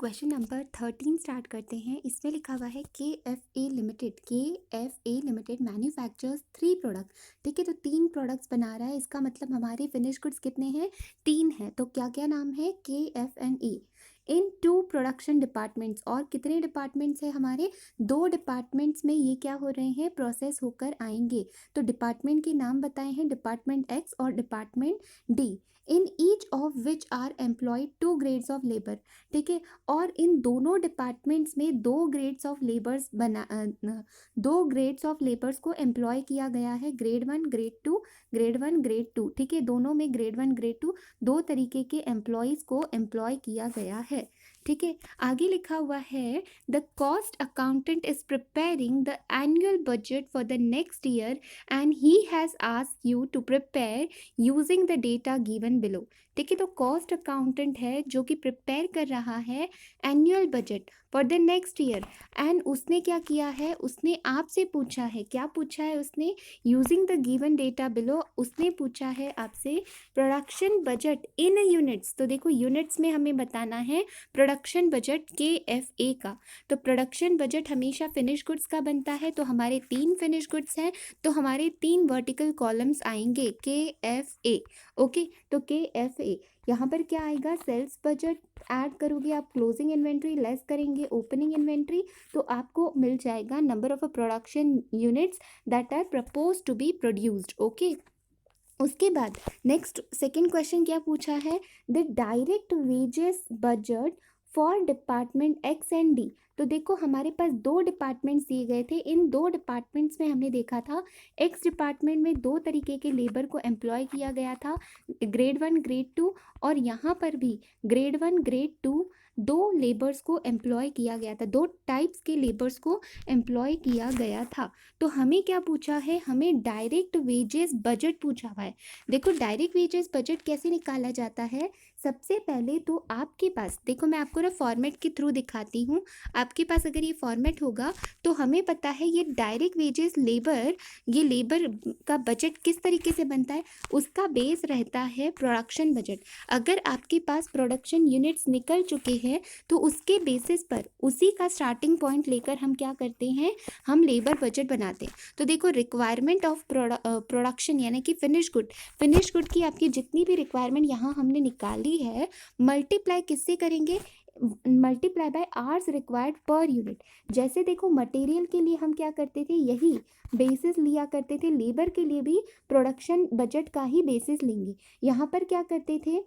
Question number 13 start करते हैं। इसमें लिखा हुआ है के F A limited manufactures 3 product. ठीक है, तो 3 प्रोडक्ट्स बना रहा है। इसका मतलब हमारे फिनिश गुड्स कितने हैं? 3 हैं। तो क्या क्या नाम है? KF&E इन 2 प्रोडक्शन डिपार्टमेंट्स। और कितने डिपार्टमेंट्स हैं हमारे? 2 डिपार्टमेंट्स में ये क्या हो रहे हैं? प्रोसेस होकर आएंगे। तो डिपार्टमेंट के नाम बताए हैं, डिपार्टमेंट एक्स और department D. In each of which are employed 2 grades of labour. ठीक है, और इन दोनों डिपार्टमेंट्स में 2 grades of labours 2 grades of labours को एम्प्लॉय किया गया है। Grade 1 grade 2, grade 1 grade 2। ठीक है, दोनों में ग्रेड 1 ग्रेड 2 दो तरीके के एम्प्लॉयज़ को एम्प्लॉय किया गया है। ठीक है, आगे लिखा हुआ है the cost accountant is preparing the annual budget for the next year and he has asked you to prepare using the data given below. ठीक है, तो कॉस्ट अकाउंटेंट है जो कि प्रिपेयर कर रहा है annual budget for the next year. And उसने क्या किया है? उसने आपसे पूछा है, क्या पूछा है उसने? Using the given data below, उसने पूछा है आपसे प्रोडक्शन बजट इन यूनिट्स। तो देखो, यूनिट्स में हमें बताना है प्रोडक्शन बजट KFA का। तो प्रोडक्शन बजट हमेशा फिनिश गुड्स का बनता है। तो हमारे 3 फिनिश गुड्स हैं, तो हमारे 3 वर्टिकल कॉलम्स आएंगे KFA। ओके, तो KFA यहाँ पर क्या आएगा? सेल्स बजट ऐड करोगे आप, क्लोजिंग इन्वेंट्री लेस करेंगे ओपनिंग इन्वेंट्री, तो आपको मिल जाएगा number of production units that are propose to be produced. Okay, उसके बाद नेक्स्ट सेकंड क्वेश्चन क्या पूछा है? The direct wages budget for department X and D. तो देखो, हमारे पास 2 डिपार्टमेंट्स दिए गए थे। इन 2 डिपार्टमेंट्स में हमने देखा था एक्स डिपार्टमेंट में 2 तरीके के लेबर को एम्प्लॉय किया गया था, ग्रेड 1 ग्रेड 2, और यहाँ पर भी ग्रेड 1 ग्रेड 2 2 लेबर्स को एम्प्लॉय किया गया था, 2 टाइप्स के लेबर्स को एम्प्लॉय किया गया था। तो हमें क्या पूछा है? हमें डायरेक्ट वेजेस बजट पूछा हुआ है। देखो, डायरेक्ट वेजेस बजट कैसे निकाला जाता है? सबसे पहले तो आपके पास, देखो मैं आपको ना फॉर्मेट के थ्रू दिखाती हूँ। आपके पास अगर ये फॉर्मेट होगा तो हमें पता है ये डायरेक्ट वेजेस लेबर, ये लेबर का बजट किस तरीके से बनता है। उसका बेस रहता है प्रोडक्शन बजट। अगर आपके पास प्रोडक्शन यूनिट्स निकल चुके हैं तो उसके बेसिस पर, उसी का स्टार्टिंग पॉइंट लेकर हम क्या करते हैं? हम लेबर बजट बनाते हैं। तो देखो, रिक्वायरमेंट ऑफ प्रोडक्शन यानी कि फिनिश गुड की आपकी जितनी भी रिक्वायरमेंट यहाँ हमने निकाली है, मल्टीप्लाई किससे करेंगे? Multiply by hours required per unit. जैसे देखो, मटेरियल के लिए हम क्या करते थे? यही बेसिस लिया करते थे। लेबर के लिए भी प्रोडक्शन बजट का ही बेसिस लेंगे। यहाँ पर क्या करते थे?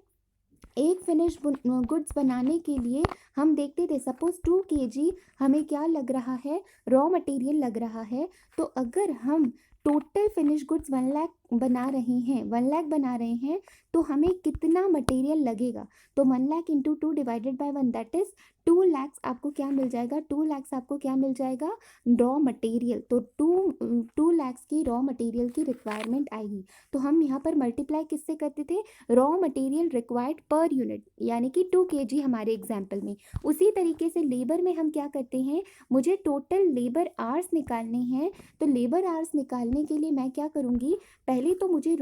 एक फिनिश गुड्स बनाने के लिए हम देखते थे, सपोज 2 kg हमें क्या लग रहा है? रॉ मटेरियल लग रहा है। तो अगर हम टोटल फिनिश गुड्स 1 लाख बना रहे हैं, 1 लाख बना रहे हैं, तो हमें कितना मटेरियल लगेगा? तो 1 lakh into 2 divided by 1 that is 2 lakhs. आपको क्या मिल जाएगा? 2 लैक्स आपको क्या मिल जाएगा? Raw material. तो 2 लैक्स की रॉ मटेरियल की रिक्वायरमेंट आएगी। तो हम यहाँ पर मल्टीप्लाई किससे करते थे? Raw material required per unit, यानी कि 2 kg हमारे एग्जाम्पल में। उसी तरीके से लेबर में हम क्या करते हैं? मुझे टोटल लेबर आवर्स निकालने हैं। तो लेबर आवर्स निकालने के लिए मैं क्या करूँगी? पहले तो मुझे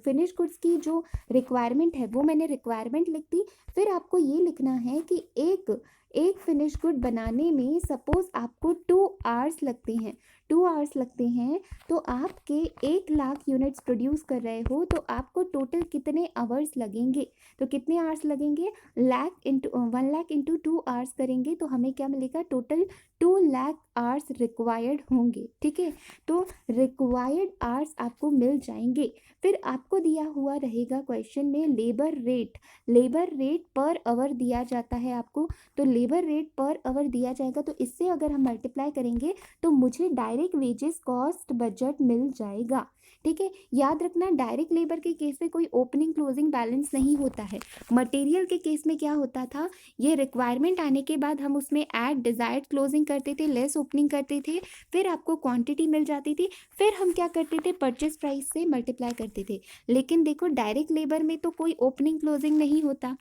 फिनिश गुड्स की जो रिक्वायरमेंट है वो मैंने रिक्वायरमेंट लिख दी। फिर आपको ये लिखना है कि एक फिनिश गुड बनाने में सपोज आपको 2 आवर्स लगते हैं, 2 आवर्स लगते हैं, तो आपके 1 लाख यूनिट्स प्रोड्यूस कर रहे हो, तो आपको टोटल कितने आवर्स लगेंगे? तो कितने आवर्स लगेंगे? 1 लाख इंटू 2 आवर्स करेंगे तो हमें क्या मिलेगा? टोटल 2 लाख आवर्स रिक्वायर्ड होंगे। ठीक है, तो रिक्वायर्ड आवर्स आपको मिल जाएंगे। फिर आपको दिया हुआ रहेगा क्वेश्चन में लेबर रेट पर आवर दिया जाता है आपको। तो लेबर रेट पर आवर दिया जाएगा, तो इससे अगर हम मल्टीप्लाई करेंगे तो मुझे डायरेक्ट वेजेस कॉस्ट बजट मिल जाएगा। ठीक है, याद रखना, डायरेक्ट लेबर के केस में कोई ओपनिंग क्लोजिंग बैलेंस नहीं होता है। मटेरियल के केस में क्या होता था? ये रिक्वायरमेंट आने के बाद हम उसमें ऐड डिजायर्ड क्लोजिंग करते थे, लेस ओपनिंग करते थे, फिर आपको क्वांटिटी मिल जाती थी, फिर हम क्या करते थे? परचेस प्राइस से मल्टीप्लाई करते थे। लेकिन देखो, डायरेक्ट लेबर में तो कोई ओपनिंग क्लोजिंग नहीं होता।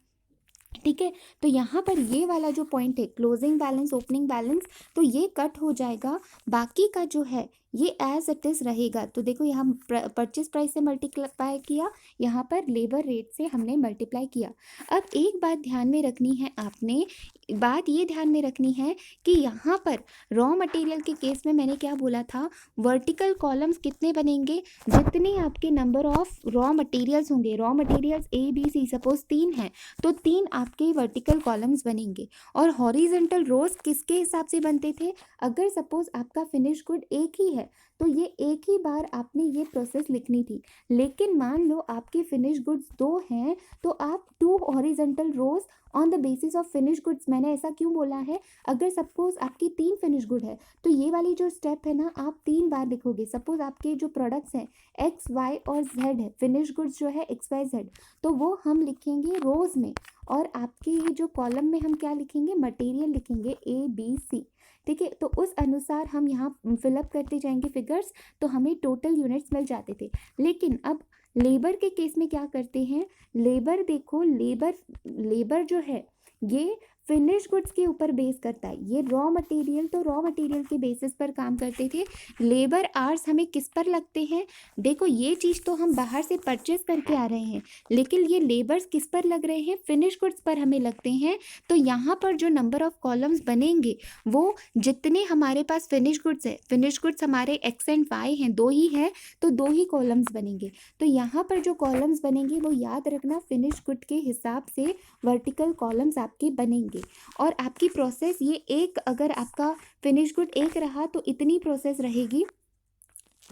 ठीक है, तो यहाँ पर ये वाला जो पॉइंट है क्लोजिंग बैलेंस ओपनिंग बैलेंस, तो ये कट हो जाएगा। बाकी का जो है ये एज इट इज़ रहेगा। तो देखो यहाँ परचेज प्राइस से मल्टीप्लाई किया, यहाँ पर लेबर रेट से हमने मल्टीप्लाई किया। अब एक बात ध्यान में रखनी है, आपने बात ये ध्यान में रखनी है कि यहाँ पर रॉ मटेरियल के केस में मैंने क्या बोला था, वर्टिकल कॉलम्स कितने बनेंगे, जितने आपके नंबर ऑफ रॉ मटेरियल्स होंगे, raw materials A B C suppose 3 हैं तो 3 आपके वर्टिकल कॉलम्स बनेंगे। और हॉरिजेंटल रोज किसके हिसाब से बनते थे, अगर सपोज आपका फिनिश गुड एक ही है तो ये एक ही बार आपने ये प्रोसेस लिखनी थी। लेकिन मान लो आपके फिनिश गुड्स 2 हैं तो आप 2 horizontal rows on the basis of finish goods. मैंने ऐसा क्यों बोला है, अगर सपोज आपकी 3 फिनिश गुड है तो ये वाली जो स्टेप है ना आप 3 बार लिखोगे। सपोज आपके जो प्रोडक्ट्स हैं एक्स वाई और जेड है, फिनिश गुड्स जो है एक्स वाई जेड, तो वो हम लिखेंगे रोज में, और आपके ये जो कॉलम में हम क्या लिखेंगे, मटेरियल लिखेंगे ए बी सी। ठीक है, तो उस अनुसार हम यहाँ फिलअप करते जाएंगे फिगर्स, तो हमें टोटल यूनिट्स मिल जाते थे। लेकिन अब लेबर के केस में क्या करते हैं, लेबर देखो, लेबर जो है ये फिनिश गुड्स के ऊपर बेस करता है, ये रॉ मटेरियल, तो रॉ मटेरियल के बेसिस पर काम करते थे। लेबर आवर्स हमें किस पर लगते हैं, देखो ये चीज़ तो हम बाहर से परचेस करके आ रहे हैं, लेकिन ये लेबर्स किस पर लग रहे हैं, फिनिश गुड्स पर हमें लगते हैं। तो यहाँ पर जो नंबर ऑफ कॉलम्स बनेंगे वो जितने हमारे पास फिनिश गुड्स है, फिनिश गुड्स हमारे एक्स एंड वाई हैं, 2 ही हैं, तो 2 ही कॉलम्स बनेंगे। तो यहाँ पर जो कॉलम्स बनेंगे वो याद रखना फिनिश गुड के हिसाब से वर्टिकल कॉलम्स आपके बनेंगे। और आपकी प्रोसेस ये एक, अगर आपका फिनिश गुड एक रहा तो इतनी प्रोसेस रहेगी।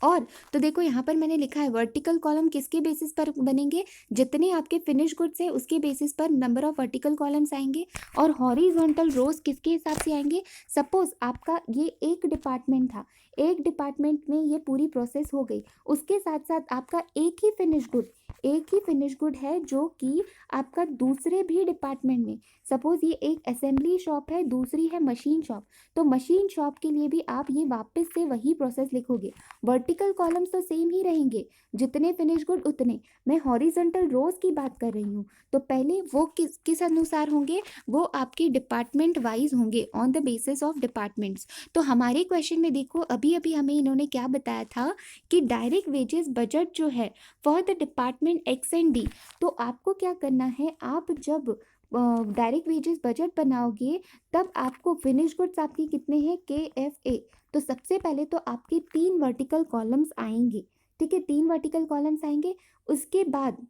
और तो देखो यहाँ पर मैंने लिखा है वर्टिकल कॉलम किसके बेसिस पर बनेंगे, जितने आपके फिनिश गुड्स है उसके बेसिस पर नंबर ऑफ वर्टिकल कॉलम्स आएंगे। और हॉरिजॉन्टल रोज किसके हिसाब से आएंगे, सपोज आपका ये एक डिपार्टमेंट था, एक डिपार्टमेंट में ये पूरी प्रोसेस हो गई, उसके साथ साथ आपका एक ही फिनिश गुड है जो कि आपका दूसरे भी डिपार्टमेंट में, सपोज ये एक असेंबली शॉप है, दूसरी है मशीन शॉप, तो मशीन शॉप के लिए भी आप ये वापस से वही प्रोसेस लिखोगे। वर्टिकल कॉलम्स तो सेम ही रहेंगे, जितने फिनिश गुड उतने। मैं हॉरिजॉन्टल रोज की बात कर रही हूँ, तो पहले वो किस अनुसार होंगे, वो आपके डिपार्टमेंट वाइज होंगे, on the basis of departments. तो हमारे क्वेश्चन में देखो अभी अभी हमें इन्होंने क्या बताया था कि डायरेक्ट वेजेस बजट जो है for the department X and D, तो आपको क्या करना है, आप जब डायरेक्ट वेजेस बजट बनाओगे तब आपको फिनिश गुड्स आपकी कितने हैं, KFA, तो सबसे पहले तो आपके 3 वर्टिकल कॉलम्स आएंगे। ठीक है, 3 वर्टिकल कॉलम्स आएंगे, उसके बाद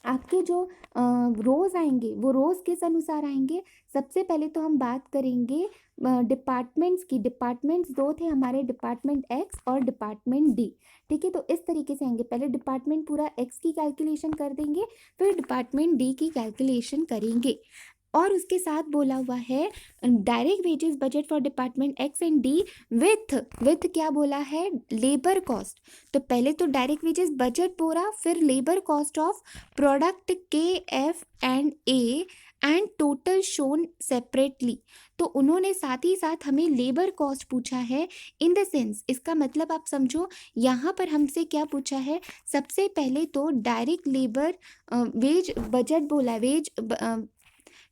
आपके जो रोज़ आएंगे वो रोज़ किस अनुसार आएंगे, सबसे पहले तो हम बात करेंगे डिपार्टमेंट्स की। डिपार्टमेंट्स 2 थे हमारे, डिपार्टमेंट एक्स और डिपार्टमेंट डी। ठीक है, तो इस तरीके से आएंगे, पहले डिपार्टमेंट पूरा एक्स की कैलकुलेशन कर देंगे, फिर डिपार्टमेंट डी की कैलकुलेशन करेंगे। और उसके साथ बोला हुआ है direct wages budget for department X and D with क्या बोला है, लेबर कॉस्ट। तो पहले तो डायरेक्ट वेजेस बजट बोला, फिर labour cost of product KF&A and total shown separately. तो उन्होंने साथ ही साथ हमें लेबर कॉस्ट पूछा है, इन द सेंस इसका मतलब आप समझो, यहाँ पर हमसे क्या पूछा है, सबसे पहले तो डायरेक्ट लेबर वेज बजट बोला,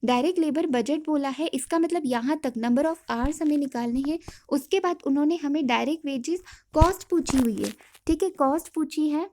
डायरेक्ट लेबर बजट बोला है, इसका मतलब यहाँ तक नंबर ऑफ आवर्स हमें निकालने हैं। उसके बाद उन्होंने हमें डायरेक्ट वेजेस कॉस्ट पूछी हुई है। ठीक है, कॉस्ट पूछी है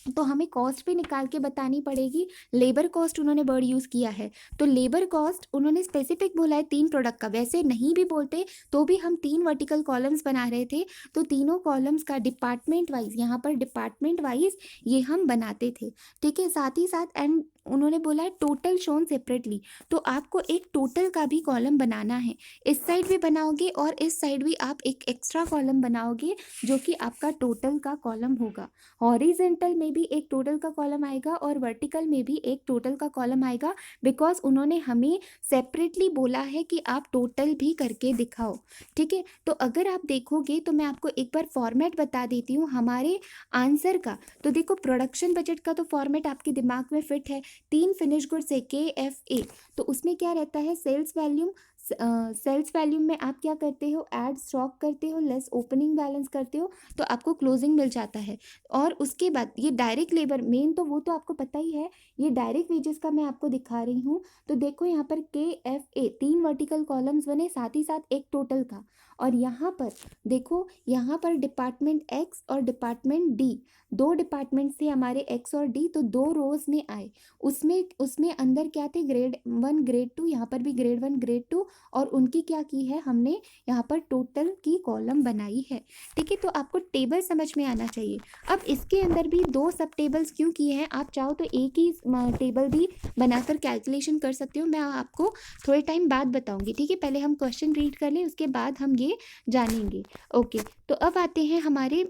तो हमें कॉस्ट भी निकाल के बतानी पड़ेगी। लेबर कॉस्ट उन्होंने वर्ड यूज़ किया है, तो लेबर कॉस्ट उन्होंने स्पेसिफिक बोला है 3 प्रोडक्ट का, वैसे नहीं भी बोलते तो भी हम 3 वर्टिकल कॉलम्स बना रहे थे, तो तीनों कॉलम्स का डिपार्टमेंट वाइज, यहाँ पर डिपार्टमेंट वाइज ये हम बनाते थे। ठीक है, साथ ही साथ एंड उन्होंने बोला है टोटल शोन सेपरेटली, तो आपको एक टोटल का भी कॉलम बनाना है, इस साइड भी बनाओगे और इस साइड भी आप एक एक्स्ट्रा कॉलम बनाओगे जो कि आपका टोटल का कॉलम होगा। हॉरिजेंटल में भी एक टोटल का कॉलम आएगा और वर्टिकल में भी एक टोटल का कॉलम आएगा, बिकॉज उन्होंने हमें सेपरेटली बोला है कि आप टोटल भी करके दिखाओ। ठीक है, तो अगर आप देखोगे तो मैं आपको एक बार फॉर्मेट बता देती हूँ हमारे आंसर का। तो देखो प्रोडक्शन बजट का तो फॉर्मेट आपके दिमाग में फिट है, 3 फिनिश गुड्स है KFA, तो उसमें क्या रहता है, सेल्स वॉल्यूम, सेल्स वॉल्यूम में आप क्या करते हो, ऐड स्टॉक करते हो, लेस ओपनिंग बैलेंस करते हो, तो आपको क्लोजिंग मिल जाता है। और उसके बाद ये डायरेक्ट लेबर मेन, तो वो तो आपको पता ही है, ये डायरेक्ट वेजेस का मैं आपको दिखा रही हूँ। तो देखो यहाँ पर KFA 3 वर्टिकल कॉलम्स बने, साथ ही साथ एक टोटल का। और यहाँ पर देखो, यहाँ पर डिपार्टमेंट X और डिपार्टमेंट D, दो डिपार्टमेंट थे हमारे X और D, तो दो रोज में आए। उसमें उसमें अंदर क्या थे, ग्रेड 1 ग्रेड 2, यहाँ पर भी ग्रेड 1 ग्रेड 2, और उनकी क्या की है हमने, यहाँ पर टोटल की कॉलम बनाई है। ठीक है, तो आपको टेबल समझ में आना चाहिए। अब इसके अंदर भी दो सब टेबल्स क्यों किए हैं, आप चाहो तो एक ही टेबल भी बनाकर कैलकुलेशन कर सकते हो, मैं आपको थोड़े टाइम बाद बताऊंगी। ठीक है, पहले हम क्वेश्चन रीड कर लें, उसके बाद हम ये जानेंगे। ओके, तो अब आते हैं हमारे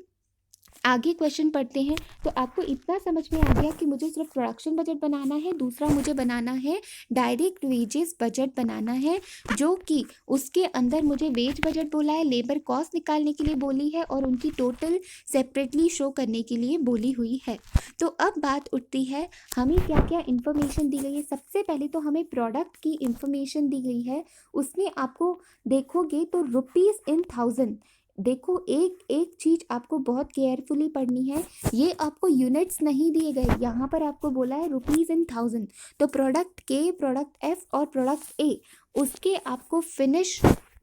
आगे, क्वेश्चन पढ़ते हैं। तो आपको इतना समझ में आ गया कि मुझे सिर्फ प्रोडक्शन बजट बनाना है, दूसरा मुझे बनाना है डायरेक्ट वेजेस बजट बनाना है, जो कि उसके अंदर मुझे वेज बजट बोला है, लेबर कॉस्ट निकालने के लिए बोली है, और उनकी टोटल सेपरेटली शो करने के लिए बोली हुई है। तो अब बात उठती है, हमें क्या क्या इन्फॉर्मेशन दी गई है। सबसे पहले तो हमें प्रोडक्ट की इन्फॉर्मेशन दी गई है, उसमें आपको देखोगे तो रुपीज़ इन थाउजेंड। देखो, एक एक चीज़ आपको बहुत केयरफुली पढ़नी है, ये आपको यूनिट्स नहीं दिए गए, यहाँ पर आपको बोला है रुपीज़ इन थाउजेंड। तो प्रोडक्ट के, प्रोडक्ट F और प्रोडक्ट A, उसके आपको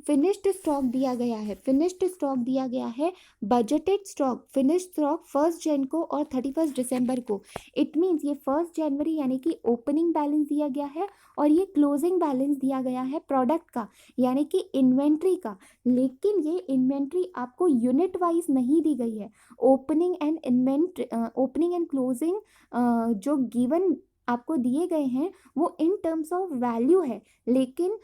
फिनिश्ड स्टॉक दिया गया है, फिनिश्ड स्टॉक दिया गया है, बजटेड स्टॉक, फिनिश्ड स्टॉक 1 जनवरी को और 31 दिसंबर को। इट मीन्स ये 1 जनवरी यानी कि ओपनिंग बैलेंस दिया गया है, और ये क्लोजिंग बैलेंस दिया गया है प्रोडक्ट का, यानी कि इन्वेंट्री का। लेकिन ये इन्वेंट्री आपको यूनिट वाइज नहीं दी गई है। ओपनिंग एंड क्लोजिंग जो गिवन आपको दिए गए हैं वो इन टर्म्स ऑफ वैल्यू है, लेकिन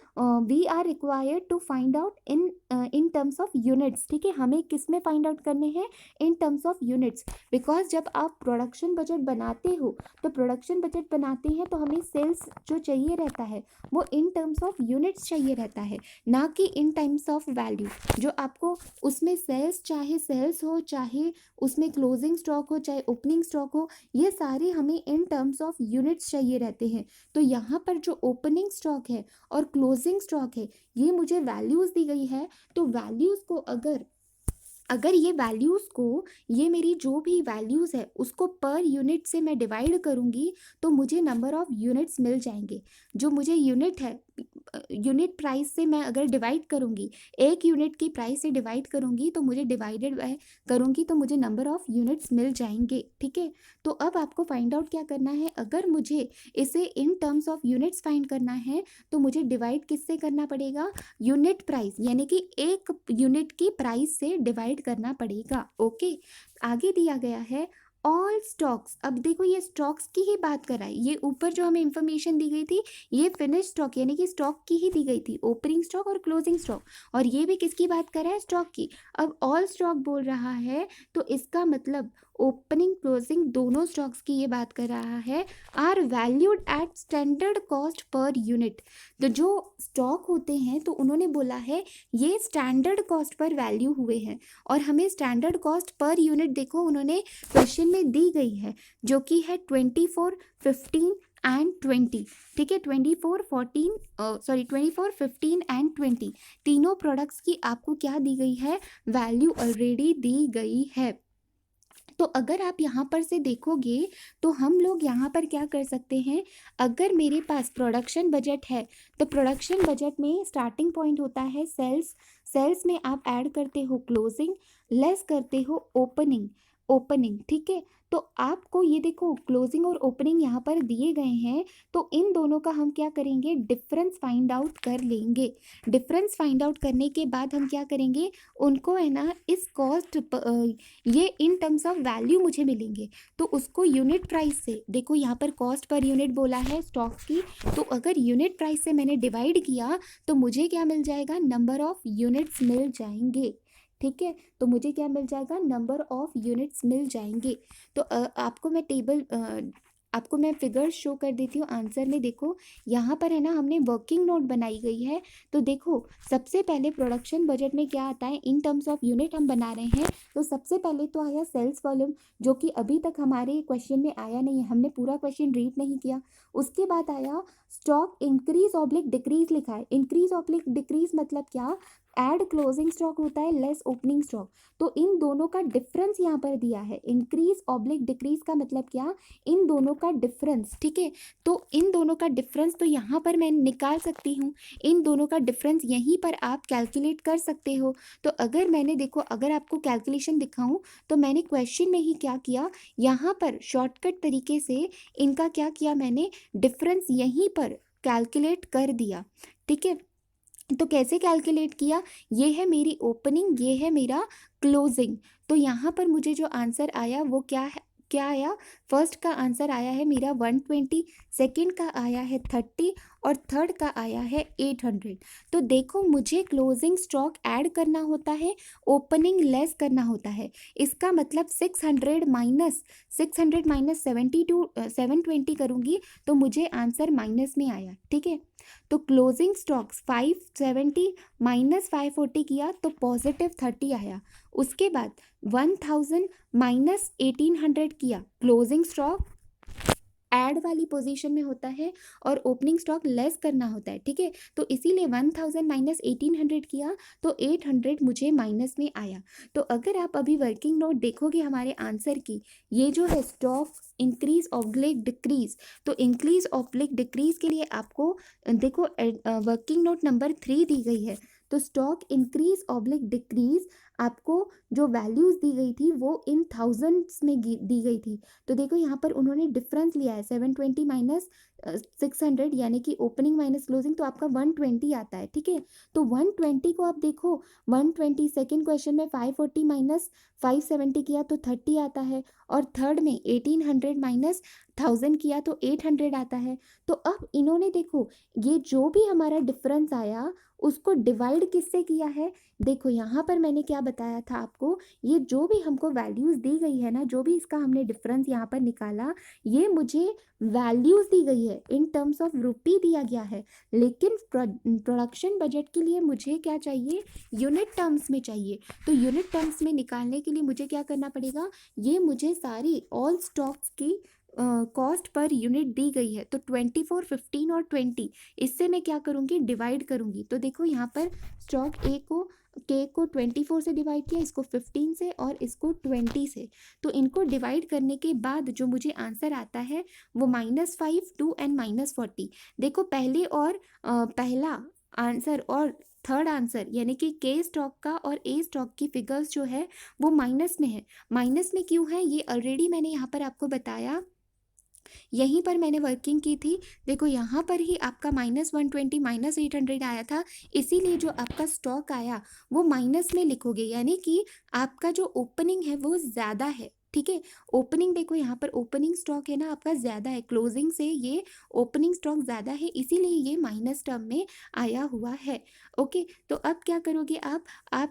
we are required to find out in terms of units. ठीक है, हमें किस में फाइंड आउट करने हैं, in terms of units. Because जब आप प्रोडक्शन बजट बनाते हो, तो प्रोडक्शन बजट बनाते हैं तो हमें सेल्स जो चाहिए रहता है वो इन टर्म्स ऑफ यूनिट्स चाहिए रहता है, ना कि इन टर्म्स ऑफ वैल्यू। जो आपको उसमें सेल्स, चाहे सेल्स हो, चाहे उसमें क्लोजिंग स्टॉक हो, चाहे ओपनिंग स्टॉक हो, ये सारे हमें इन टर्म्स ऑफ यूनिट्स चाहिए रहते हैं। तो यहाँ पर जो ओपनिंग स्टॉक है और क्लोजिंग स्टॉक है, ये मुझे वैल्यूज़ दी गई है। तो वैल्यूज़ को अगर ये वैल्यूज़ को, ये मेरी जो भी वैल्यूज़ है उसको पर यूनिट से मैं डिवाइड करूँगी, तो मुझे नंबर ऑफ़ यूनिट्स मिल जाएंगे। जो मुझे यूनिट है, यूनिट प्राइस से मैं अगर डिवाइड करूँगी, एक यूनिट की प्राइस से डिवाइड करूँगी, तो मुझे डिवाइडेड बाय करूँगी तो मुझे नंबर ऑफ़ यूनिट्स मिल जाएंगे। ठीक है, तो अब आपको फाइंड आउट क्या करना है, अगर मुझे इसे इन टर्म्स ऑफ यूनिट्स फाइंड करना है, तो मुझे डिवाइड किससे करना पड़ेगा, यूनिट प्राइस, यानी कि एक यूनिट की प्राइस से डिवाइड करना पड़ेगा। ओके, आगे दिया गया है ऑल स्टॉक्स। अब देखो, ये स्टॉक्स की ही बात कर रहा है, ये ऊपर जो हमें इंफॉर्मेशन दी गई थी ये फिनिश स्टॉक यानी कि स्टॉक की ही दी गई थी, ओपनिंग स्टॉक और क्लोजिंग स्टॉक, और ये भी किसकी बात कर रहा है, स्टॉक की। अब ऑल स्टॉक बोल रहा है, तो इसका मतलब ओपनिंग क्लोजिंग दोनों स्टॉक्स की ये बात कर रहा है, are valued at standard cost per unit. तो जो स्टॉक होते हैं, तो उन्होंने बोला है ये स्टैंडर्ड कॉस्ट पर वैल्यू हुए हैं, और हमें स्टैंडर्ड कॉस्ट पर यूनिट देखो उन्होंने क्वेश्चन में दी गई है, जो कि है 24, 15 एंड 20। ठीक है, 24, 15 एंड 20 तीनों प्रोडक्ट्स की आपको क्या दी गई है, वैल्यू ऑलरेडी दी गई है। तो अगर आप यहाँ पर से देखोगे, तो हम लोग यहाँ पर क्या कर सकते हैं, अगर मेरे पास प्रोडक्शन बजट है, तो प्रोडक्शन बजट में स्टार्टिंग पॉइंट होता है सेल्स में आप ऐड करते हो क्लोजिंग, लेस करते हो ओपनिंग। ठीक है, तो आपको ये देखो क्लोजिंग और ओपनिंग यहाँ पर दिए गए हैं, तो इन दोनों का हम क्या करेंगे, डिफरेंस फाइंड आउट कर लेंगे। डिफरेंस फाइंड आउट करने के बाद हम क्या करेंगे, उनको है ना, इस कॉस्ट ये इन टर्म्स ऑफ वैल्यू मुझे मिलेंगे, तो उसको यूनिट प्राइस से, देखो यहाँ पर कॉस्ट पर यूनिट बोला है स्टॉक की, तो अगर यूनिट प्राइस से मैंने डिवाइड किया, तो मुझे क्या मिल जाएगा, नंबर ऑफ यूनिट्स मिल जाएंगे। ठीक है, तो मुझे क्या मिल जाएगा, नंबर ऑफ यूनिट्स मिल जाएंगे। तो आपको मैं फिगर शो कर देती हूँ आंसर में। देखो यहाँ पर है ना, हमने वर्किंग नोट बनाई गई है। तो देखो, सबसे पहले प्रोडक्शन बजट में क्या आता है, इन टर्म्स ऑफ यूनिट हम बना रहे हैं। तो सबसे पहले तो आया सेल्स वॉल्यूम, जो कि अभी तक हमारे क्वेश्चन में आया नहीं है, हमने पूरा क्वेश्चन रीड नहीं किया। उसके बाद आया स्टॉक इंक्रीज ऑब्लिक डिक्रीज लिखा है। इंक्रीज ऑब्लिक डिक्रीज मतलब क्या, ऐड क्लोजिंग स्टॉक होता है लेस ओपनिंग स्टॉक, तो इन दोनों का डिफरेंस यहाँ पर दिया है। इंक्रीज ऑब्लिक डिक्रीज का मतलब क्या, इन दोनों का डिफरेंस, ठीक है। तो इन दोनों का डिफरेंस तो यहाँ पर मैं निकाल सकती हूँ, इन दोनों का डिफरेंस यहीं पर आप कैलकुलेट कर सकते हो। तो अगर मैंने देखो, अगर आपको कैलकुलेशन दिखाऊं तो मैंने क्वेश्चन में ही क्या किया, यहाँ पर शॉर्टकट तरीके से इनका क्या किया, मैंने डिफरेंस यहीं पर कैलकुलेट कर दिया, ठीक है। तो कैसे कैलकुलेट किया, ये है मेरी ओपनिंग, ये है मेरा क्लोजिंग। तो यहाँ पर मुझे जो आंसर आया वो क्या है, क्या आया, फर्स्ट का आंसर आया है मेरा 120, सेकंड का आया है 30 और थर्ड का आया है 800। तो देखो मुझे क्लोजिंग स्टॉक ऐड करना होता है, ओपनिंग लेस करना होता है। इसका मतलब 600 माइनस 720 करूँगी तो मुझे आंसर माइनस में आया, ठीक है। तो क्लोजिंग स्टॉक्स 570 माइनस 540 किया तो पॉजिटिव 30 आया। उसके बाद 1000 माइनस 1800 किया, क्लोजिंग स्टॉक ऐड वाली पोजीशन में होता है और ओपनिंग स्टॉक लेस करना होता है, ठीक है। तो इसीलिए 1000 माइनस 1800 किया तो 800 मुझे माइनस में आया। तो अगर आप अभी वर्किंग नोट देखोगे हमारे आंसर की, ये जो है स्टॉक इंक्रीज ऑब्लिक डिक्रीज, तो इंक्रीज ऑब्लिक डिक्रीज के लिए आपको देखो वर्किंग नोट नंबर 3 दी गई है। तो स्टॉक इंक्रीज ऑब्लिक डिक्रीज आपको जो वैल्यूज दी गई थी वो इन थाउजेंड्स में दी गई थी। तो देखो यहाँ पर उन्होंने डिफरेंस लिया है 720 माइनस 600 यानी कि ओपनिंग माइनस क्लोजिंग, तो आपका 120 आता है, ठीक है। तो 120 को आप देखो, 120 सेकेंड क्वेश्चन में 540 माइनस 570 किया तो 30 आता है, और थर्ड में 1800 माइनस 1000 किया तो 800 आता है। तो अब इन्होंने देखो ये जो भी हमारा डिफरेंस आया उसको डिवाइड किससे किया है, देखो यहाँ पर मैंने क्या बताया था आपको, ये जो भी हमको वैल्यूज़ दी गई है ना, जो भी इसका हमने डिफरेंस यहाँ पर निकाला, ये मुझे वैल्यूज़ दी गई है, इन टर्म्स ऑफ रुपी दिया गया है। लेकिन प्रोडक्शन बजट के लिए मुझे क्या चाहिए, यूनिट टर्म्स में चाहिए। तो यूनिट टर्म्स में निकालने के लिए मुझे क्या करना पड़ेगा, ये मुझे सारी ऑल स्टॉक्स की कॉस्ट पर यूनिट दी गई है। तो 24, 15 और 20, इससे मैं क्या करूँगी, डिवाइड करूँगी। तो देखो यहाँ पर स्टॉक ए को के को 24 से डिवाइड किया, इसको 15 से और इसको 20 से। तो इनको डिवाइड करने के बाद जो मुझे आंसर आता है वो -5, 2 एंड -40। देखो पहले और पहला आंसर और थर्ड आंसर यानी कि के स्टॉक का और ए स्टॉक की फिगर्स जो है वो माइनस में है। माइनस में क्यों है ये ऑलरेडी मैंने यहाँ पर आपको बताया, यहीं पर मैंने वर्किंग की थी। देखो यहाँ पर ही आपका -120 माइनस 800 आया था, इसीलिए जो आपका स्टॉक आया वो माइनस में लिखोगे, यानी कि आपका जो ओपनिंग है वो ज़्यादा है, ठीक है। ओपनिंग देखो यहाँ पर ओपनिंग स्टॉक है ना आपका ज़्यादा है, क्लोजिंग से ये ओपनिंग स्टॉक ज़्यादा है, इसीलिए ये माइनस टर्म में आया हुआ है। ओके, तो अब क्या करोगे आप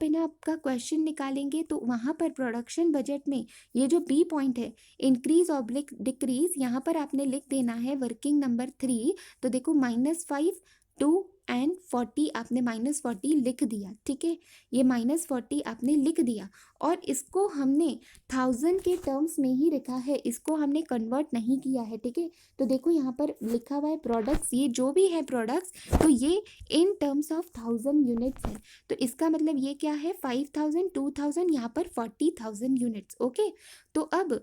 है ना आपका क्वेश्चन निकालेंगे, तो वहाँ पर प्रोडक्शन बजट में ये जो बी पॉइंट है इंक्रीज ऑब्लिक डिक्रीज, यहाँ पर आपने लिख देना है वर्किंग नंबर 3। तो देखो -5, 2 एंड 40 आपने -40 लिख दिया, ठीक है। ये -40 आपने लिख दिया और इसको हमने 1000 के टर्म्स में ही लिखा है, इसको हमने कन्वर्ट नहीं किया है, ठीक है। तो देखो यहाँ पर लिखा हुआ है प्रोडक्ट्स, ये जो भी है प्रोडक्ट्स तो ये इन टर्म्स ऑफ 1000 यूनिट्स है। तो इसका मतलब ये क्या है 5000, 2000, यहाँ पर 40,000 यूनिट्स। ओके, तो अब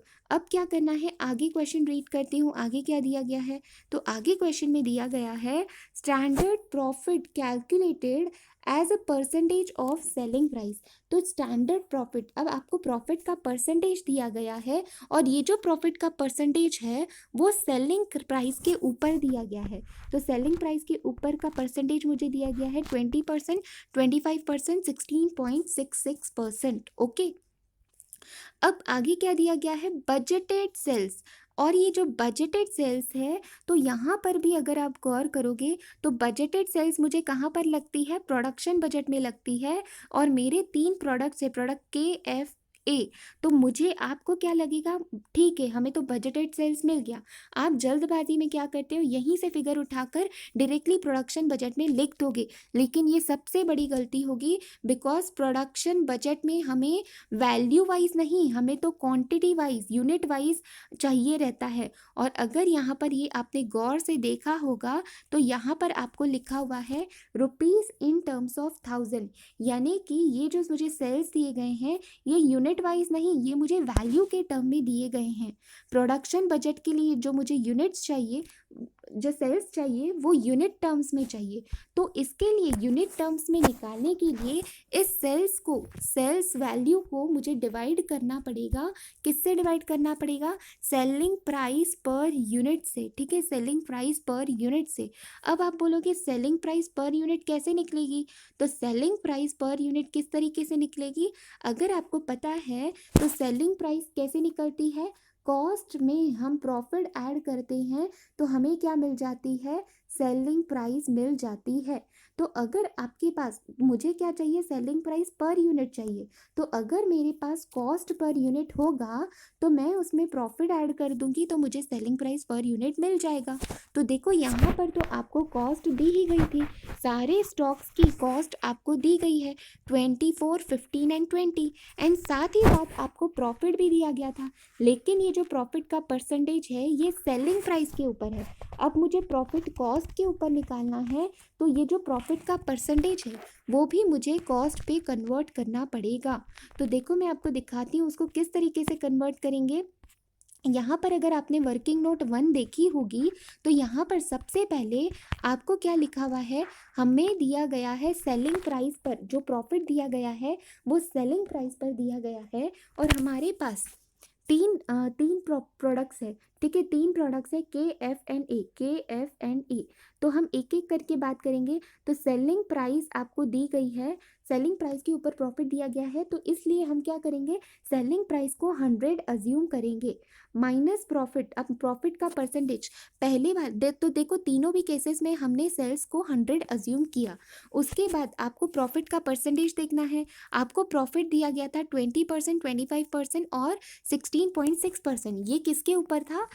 क्या करना है, आगे क्वेश्चन रीड करती हूँ, आगे क्या दिया गया है। तो आगे क्वेश्चन में दिया गया है standard profit calculated as a percentage of selling price. तो स्टैंडर्ड प्रॉफिट, अब आपको प्रॉफिट का परसेंटेज दिया गया है और ये जो प्रॉफिट का परसेंटेज है वो सेलिंग प्राइस के ऊपर दिया गया है। तो सेलिंग प्राइस के ऊपर का परसेंटेज मुझे दिया गया है 20%, 25%, 16.66%। ओके, अब आगे क्या दिया गया है, बजटेड सेल्स। और ये जो बजटेड सेल्स है तो यहाँ पर भी अगर आप गौर करोगे तो बजटेड सेल्स मुझे कहाँ पर लगती है, प्रोडक्शन बजट में लगती है। और मेरे 3 प्रोडक्ट्स है, प्रोडक्ट के, एफ, ए, तो मुझे आपको क्या लगेगा, ठीक है हमें तो बजटेड सेल्स मिल गया। आप जल्दबाजी में क्या करते हो, यहीं से फिगर उठाकर डायरेक्टली प्रोडक्शन बजट में लिख दोगे, लेकिन ये सबसे बड़ी गलती होगी, बिकॉज प्रोडक्शन बजट में हमें वैल्यू वाइज नहीं, हमें तो क्वांटिटी वाइज, यूनिट वाइज चाहिए रहता है। और अगर यहाँ पर ये आपने गौर से देखा होगा तो यहाँ पर आपको लिखा हुआ है रुपीज़ इन टर्म्स ऑफ 1000, यानी कि ये जो मुझे सेल्स दिए गए हैं ये यूनिट वाइज नहीं, ये मुझे वैल्यू के टर्म में दिए गए हैं। प्रोडक्शन बजट के लिए जो मुझे यूनिट्स चाहिए, जो सेल्स चाहिए वो यूनिट टर्म्स में चाहिए। तो इसके लिए यूनिट टर्म्स में निकालने के लिए इस सेल्स को, सेल्स वैल्यू को मुझे डिवाइड करना पड़ेगा। किससे डिवाइड करना पड़ेगा, सेलिंग प्राइस पर यूनिट से, ठीक है, सेलिंग प्राइस पर यूनिट से। अब आप बोलोगे सेलिंग प्राइस पर यूनिट कैसे निकलेगी, तो सेलिंग प्राइस पर यूनिट किस तरीके से निकलेगी, अगर आपको पता है तो सेलिंग प्राइस कैसे निकलती है, कॉस्ट में हम प्रॉफिट ऐड करते हैं तो हमें क्या मिल जाती है, सेलिंग प्राइस मिल जाती है। तो अगर आपके पास, मुझे क्या चाहिए, सेलिंग प्राइस पर यूनिट चाहिए, तो अगर मेरे पास कॉस्ट पर यूनिट होगा तो मैं उसमें प्रॉफिट ऐड कर दूंगी तो मुझे सेलिंग प्राइस पर यूनिट मिल जाएगा। तो देखो यहाँ पर तो आपको कॉस्ट दी ही गई थी, सारे स्टॉक्स की कॉस्ट आपको दी गई है 24, 15 एंड 20, एंड साथ ही साथ आपको प्रॉफिट भी दिया गया था। लेकिन ये जो प्रॉफिट का परसेंटेज है ये सेलिंग प्राइस के ऊपर है। अब मुझे प्रॉफिट कॉस्ट के ऊपर निकालना है, तो ये जो प्रॉफिट का परसेंटेज है वो भी मुझे कॉस्ट पे कन्वर्ट करना पड़ेगा। तो देखो मैं आपको दिखाती हूँ उसको किस तरीके से कन्वर्ट करेंगे। यहाँ पर अगर आपने वर्किंग नोट 1 देखी होगी तो यहाँ पर सबसे पहले आपको क्या लिखा हुआ है, हमें दिया गया है सेलिंग प्राइस पर, जो प्रॉफिट दिया गया है वो सेलिंग प्राइस पर दिया गया है। और हमारे पास तीन प्रोडक्ट्स है, ठीक है, तीन प्रोडक्ट्स है के एफ एंड ए। तो हम एक एक करके बात करेंगे। तो सेलिंग प्राइस आपको दी गई है, सेलिंग प्राइस के ऊपर प्रॉफिट दिया गया है, तो इसलिए हम क्या करेंगे, सेलिंग प्राइस को 100 अज्यूम करेंगे माइनस प्रॉफिट। अब प्रॉफिट का परसेंटेज पहले बार तो देखो तीनों भी केसेस में हमने सेल्स को 100 अज्यूम किया। उसके बाद आपको प्रॉफिट का परसेंटेज देखना है। आपको प्रॉफिट दिया गया था 20%, 25% और 16.6%। ये किसके ऊपर था,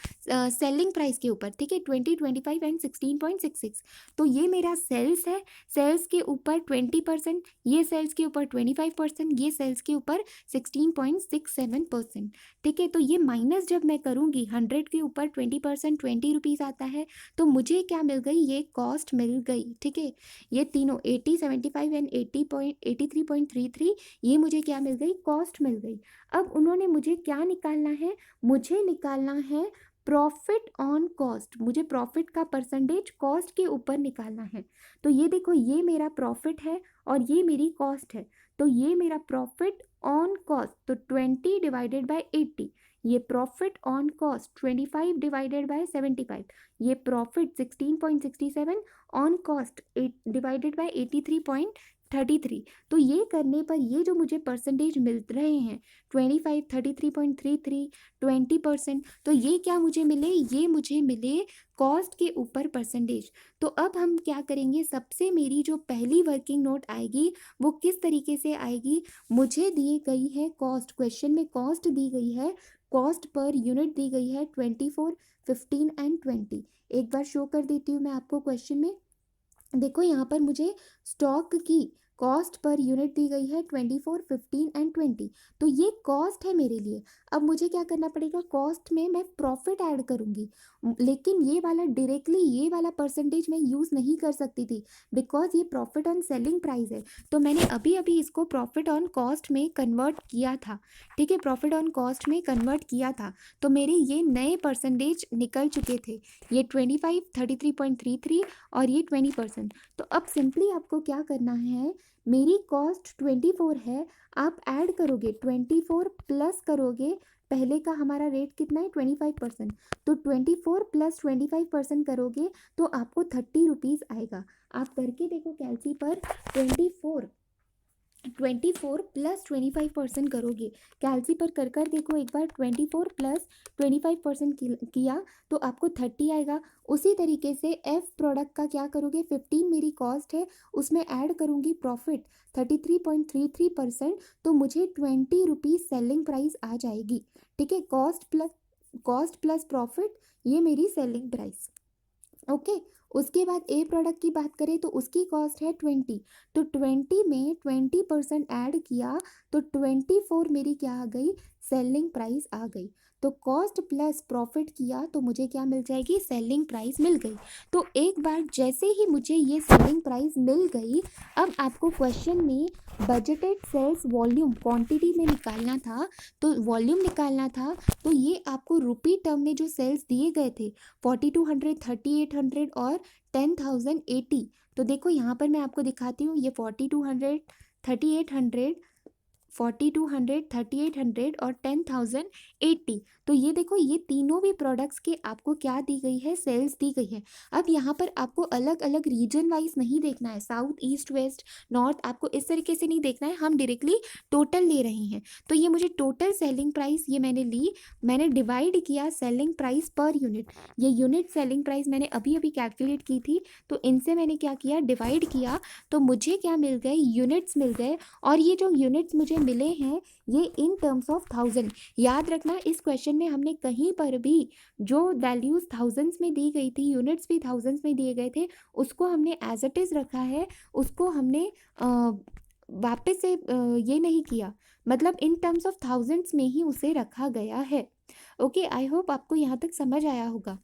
सेलिंग प्राइस के ऊपर, ठीक है, 20, 25 एंड 16.66। तो ये मेरा सेल्स है, सेल्स के ऊपर 20%, ये सेल्स के ऊपर 25%, ये सेल्स के ऊपर 16.67%, ठीक है। तो ये माइनस जब मैं करूँगी 100 के ऊपर 20%, 20 रुपीज़ आता है, तो मुझे क्या मिल गई, ये कॉस्ट मिल गई, ठीक है। ये तीनों 80, 75 एंड 83.33, ये मुझे क्या मिल गई, कॉस्ट मिल गई। अब उन्होंने मुझे क्या निकालना है, मुझे निकालना है प्रॉफिट ऑन कॉस्ट, मुझे प्रॉफिट का परसेंटेज कॉस्ट के ऊपर निकालना है। तो ये देखो ये मेरा प्रॉफिट है और ये मेरी कॉस्ट है। तो ये मेरा प्रॉफिट ऑन कॉस्ट, तो 20 डिवाइडेड बाय 80, ये profit on cost 25 divided by 75, ये profit 16.67 on cost divided by 83.33। तो ये करने पर ये जो मुझे परसेंटेज मिल रहे हैं 25, 33.33, 20%, तो ये क्या मुझे मिले, ये मुझे मिले कॉस्ट के ऊपर परसेंटेज। तो अब हम क्या करेंगे, सबसे मेरी जो पहली वर्किंग नोट आएगी वो किस तरीके से आएगी, मुझे दी गई है कॉस्ट, क्वेश्चन में कॉस्ट दी गई है, कॉस्ट पर यूनिट दी गई है 24, 15 एंड 20। एक बार शो कर देती हूँ मैं आपको क्वेश्चन में। देखो यहाँ पर मुझे स्टॉक की कॉस्ट पर यूनिट दी गई है 24, 15 एंड 20। तो ये कॉस्ट है मेरे लिए। अब मुझे क्या करना पड़ेगा, कॉस्ट में मैं प्रॉफिट ऐड करूँगी, लेकिन ये वाला डायरेक्टली ये वाला परसेंटेज मैं यूज़ नहीं कर सकती थी, बिकॉज ये प्रॉफिट ऑन सेलिंग प्राइस है। तो मैंने अभी अभी इसको प्रॉफिट ऑन कॉस्ट में कन्वर्ट किया था, ठीक है, प्रॉफिट ऑन कॉस्ट में कन्वर्ट किया था। तो मेरे ये नए परसेंटेज निकल चुके थे, ये 25, 33.33 और ये 20%। तो अब सिंपली आपको क्या करना है, मेरी कॉस्ट 24 है, आप ऐड करोगे 24 प्लस करोगे, पहले का हमारा रेट कितना है 25%, तो 24 प्लस 25% करोगे तो आपको 30 रुपीज़ आएगा। आप करके देखो कैलसी पर, 24 प्लस 25% करोगे, कैलसी पर कर कर देखो एक बार, 24 प्लस 25% किया तो आपको 30 आएगा। उसी तरीके से एफ प्रोडक्ट का क्या करोगे, 15 मेरी कॉस्ट है, उसमें ऐड करूँगी प्रॉफिट 33.33%, तो मुझे 20 रुपीज़ सेलिंग प्राइस आ जाएगी। ठीक है, कॉस्ट प्लस प्रॉफिट, ये मेरी सेलिंग प्राइस। ओके, उसके बाद ए प्रोडक्ट की बात करें तो उसकी कॉस्ट है 20, तो 20 में 20% ऐड किया तो 24 मेरी क्या आ गई, सेलिंग प्राइस आ गई। तो कॉस्ट प्लस प्रॉफिट किया तो मुझे क्या मिल जाएगी, सेलिंग प्राइस मिल गई। तो एक बार जैसे ही मुझे ये सेलिंग प्राइस मिल गई, अब आपको क्वेश्चन में बजटेड सेल्स वॉल्यूम क्वांटिटी में निकालना था, तो वॉल्यूम निकालना था, तो ये आपको रुपी टर्म में जो सेल्स दिए गए थे 4200, 3800 और 10,080, तो देखो यहाँ पर मैं आपको दिखाती हूँ, ये 4200, 3800, 4200, 3800 और 10,080, तो ये देखो ये तीनों भी प्रोडक्ट्स के आपको क्या दी गई है, सेल्स दी गई है। अब यहाँ पर आपको अलग अलग रीजन वाइज नहीं देखना है, साउथ ईस्ट वेस्ट नॉर्थ, आपको इस तरीके से नहीं देखना है, हम डायरेक्टली टोटल ले रहे हैं। तो ये मुझे टोटल सेलिंग प्राइस ये मैंने ली, मैंने डिवाइड किया सेलिंग प्राइस पर यूनिट, ये यूनिट सेलिंग प्राइस मैंने अभी अभी कैलकुलेट की थी, तो इनसे मैंने क्या किया, डिवाइड किया, तो मुझे क्या मिल गए, यूनिट्स मिल गए। और ये जो यूनिट्स मुझे मिले हैं ये इन टर्म्स ऑफ 1000। याद रखना इस क्वेश्चन में हमने कहीं पर भी जो वैल्यूज थाउजेंड्स में दी गई थी, यूनिट्स भी थाउजेंड्स में दिए गए थे, उसको हमने एज इट इज़ रखा है, उसको हमने वापस से ये नहीं किया, मतलब इन टर्म्स ऑफ थाउजेंड्स में ही उसे रखा गया है। ओके, आई होप आपको यहाँ तक समझ आया होगा।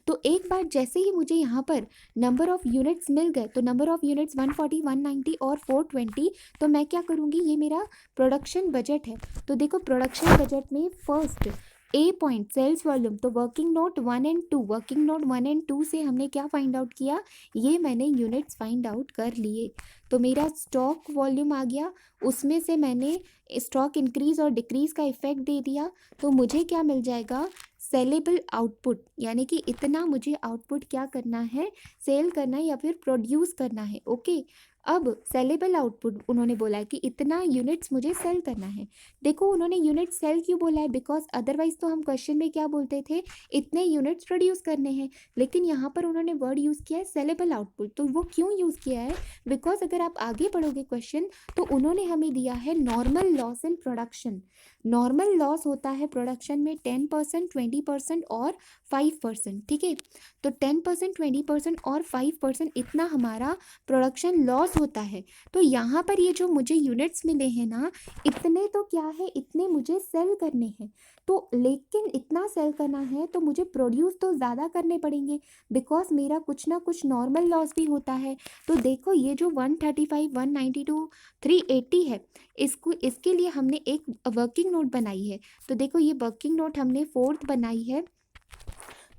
तो एक बार जैसे ही मुझे यहाँ पर नंबर ऑफ यूनिट्स मिल गए, तो नंबर ऑफ यूनिट्स 140, 190 और 420, तो मैं क्या करूँगी, ये मेरा प्रोडक्शन बजट है। तो देखो प्रोडक्शन बजट में first A point sales volume, तो working note 1 and 2, working note 1 and 2 से हमने क्या फाइंड आउट किया, ये मैंने यूनिट्स फाइंड आउट कर लिए। तो मेरा स्टॉक वॉल्यूम आ गया, उसमें से मैंने स्टॉक इंक्रीज और डिक्रीज का इफेक्ट दे दिया, तो मुझे क्या मिल जाएगा, सेलेबल आउटपुट, यानी कि इतना मुझे आउटपुट क्या करना है, सेल करना है या फिर प्रोड्यूस करना है। ओके, अब सेलेबल आउटपुट उन्होंने बोला है कि इतना यूनिट्स मुझे सेल करना है। देखो उन्होंने यूनिट सेल क्यों बोला है, बिकॉज अदरवाइज तो हम क्वेश्चन में क्या बोलते थे, इतने यूनिट्स प्रोड्यूस करने हैं, लेकिन यहाँ पर उन्होंने वर्ड यूज़ किया है सेलेबल आउटपुट। तो वो क्यों यूज़ किया है, बिकॉज अगर आप आगे पढ़ोगे क्वेश्चन, तो उन्होंने हमें दिया है normal loss in production. Normal loss होता है प्रोडक्शन में 10%, 20% और 5%। ठीक है, तो 10%, 20% और 5% इतना हमारा प्रोडक्शन लॉस होता है। तो यहाँ पर ये जो मुझे यूनिट्स मिले हैं ना, इतने तो क्या है, इतने मुझे सेल करने हैं, तो लेकिन इतना सेल करना है तो मुझे प्रोड्यूस तो ज़्यादा करने पड़ेंगे, बिकॉज मेरा कुछ ना कुछ नॉर्मल लॉस भी होता है। तो देखो ये जो 135, 192, 380 है, इसके लिए हमने एक वर्किंग नोट बनाई है। तो देखो ये वर्किंग नोट हमने 4th बनाई है।